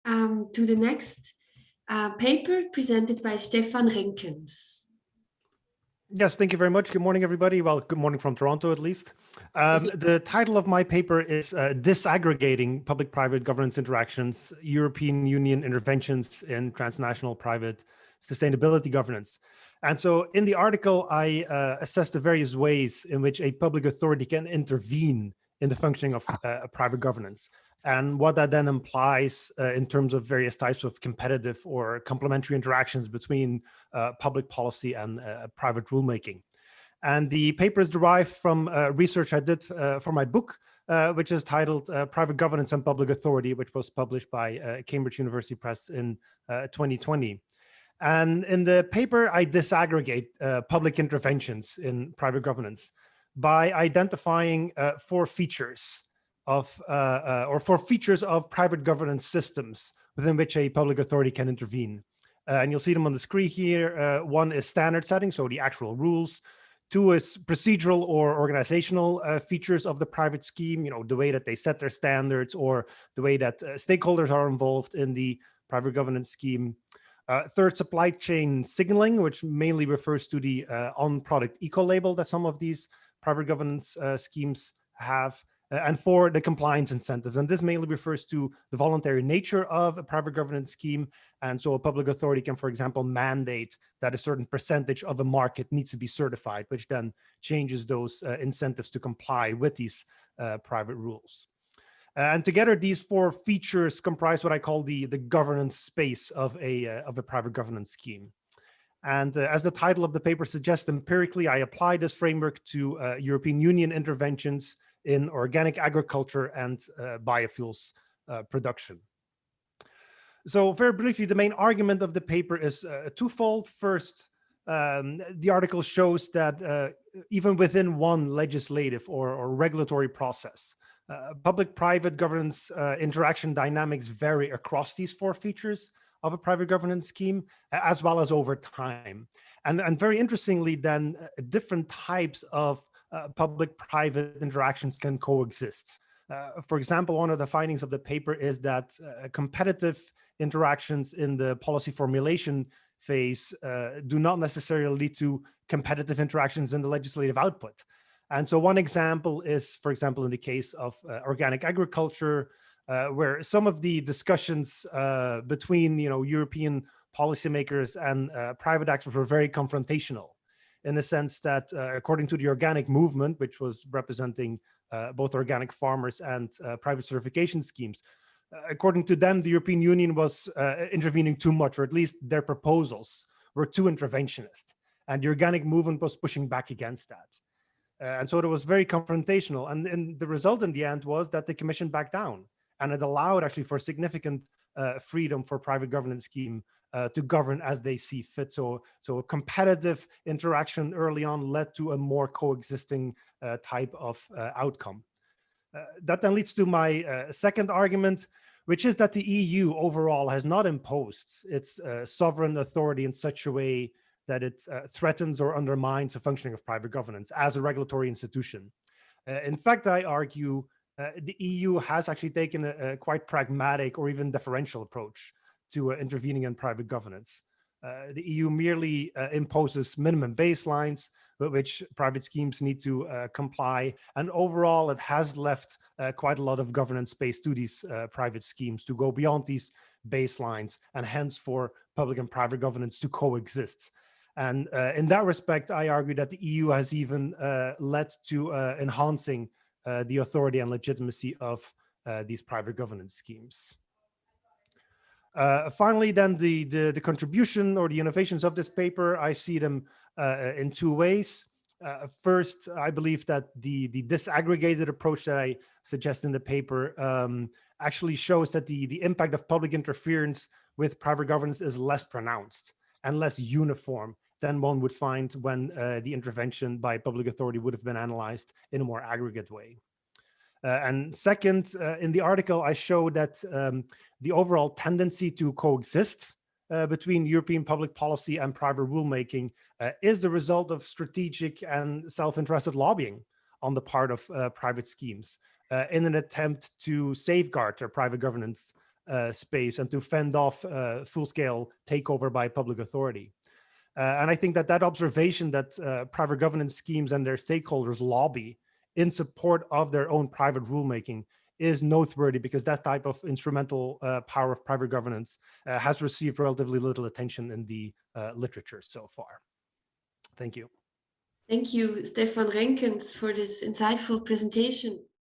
to the next paper presented by Stefan Renckens. Yes, thank you very much. Good morning, everybody. Well, good morning from Toronto, at least. The title of my paper is Disaggregating Public-Private Governance Interactions, European Union Interventions in Transnational Private Sustainability Governance. And so in the article, I assess the various ways in which a public authority can intervene in the functioning of private governance, and what that then implies in terms of various types of competitive or complementary interactions between public policy and private rulemaking. And the paper is derived from research I did for my book, which is titled Private Governance and Public Authority, which was published by Cambridge University Press in 2020. And in the paper, I disaggregate public interventions in private governance by identifying four features of private governance systems within which a public authority can intervene. And you'll see them on the screen here. One is standard setting, so the actual rules. Two is procedural or organizational features of the private scheme, the way that they set their standards or the way that stakeholders are involved in the private governance scheme. Third, supply chain signaling, which mainly refers to the on-product eco-label that some of these private governance schemes have. And four, the compliance incentives. And this mainly refers to the voluntary nature of a private governance scheme. And so a public authority can, for example, mandate that a certain percentage of a market needs to be certified, which then changes those incentives to comply with these private rules. And together, these four features comprise what I call the governance space of a private governance scheme. And as the title of the paper suggests, empirically, I apply this framework to European Union interventions in organic agriculture and biofuels production. So very briefly, the main argument of the paper is twofold. First, the article shows that even within one legislative or regulatory process, public-private governance interaction dynamics vary across these four features of a private governance scheme, as well as over time. And very interestingly, then, different types of public-private interactions can coexist. For example, one of the findings of the paper is that competitive interactions in the policy formulation phase do not necessarily lead to competitive interactions in the legislative output. And so one example is, for example, in the case of organic agriculture, where some of the discussions between European policymakers and private actors were very confrontational, in the sense that according to the organic movement, which was representing both organic farmers and private certification schemes, according to them, the European Union was intervening too much, or at least their proposals were too interventionist. And the organic movement was pushing back against that. And so it was very confrontational. And the result in the end was that the Commission backed down. And it allowed actually for significant freedom for private governance scheme to govern as they see fit. So a competitive interaction early on led to a more coexisting type of outcome. That then leads to my second argument, which is that the EU overall has not imposed its sovereign authority in such a way that it threatens or undermines the functioning of private governance as a regulatory institution. In fact, I argue the EU has actually taken a quite pragmatic or even deferential approach to intervening in private governance. The EU merely imposes minimum baselines with which private schemes need to comply. And overall, it has left quite a lot of governance space to these private schemes to go beyond these baselines, and hence for public and private governance to coexist. And in that respect, I argue that the EU has even led to enhancing the authority and legitimacy of these private governance schemes. Finally, then the contribution or the innovations of this paper, I see them in two ways. First, I believe that the disaggregated approach that I suggest in the paper actually shows that the impact of public interference with private governance is less pronounced and less uniform than one would find when the intervention by public authority would have been analyzed in a more aggregate way. And second, in the article, I show that the overall tendency to coexist between European public policy and private rulemaking is the result of strategic and self-interested lobbying on the part of private schemes in an attempt to safeguard their private governance space and to fend off full-scale takeover by public authority. And I think that that observation that private governance schemes and their stakeholders lobby in support of their own private rulemaking is noteworthy, because that type of instrumental power of private governance has received relatively little attention in the literature so far. Thank you. Thank you, Stefan Renckens, for this insightful presentation.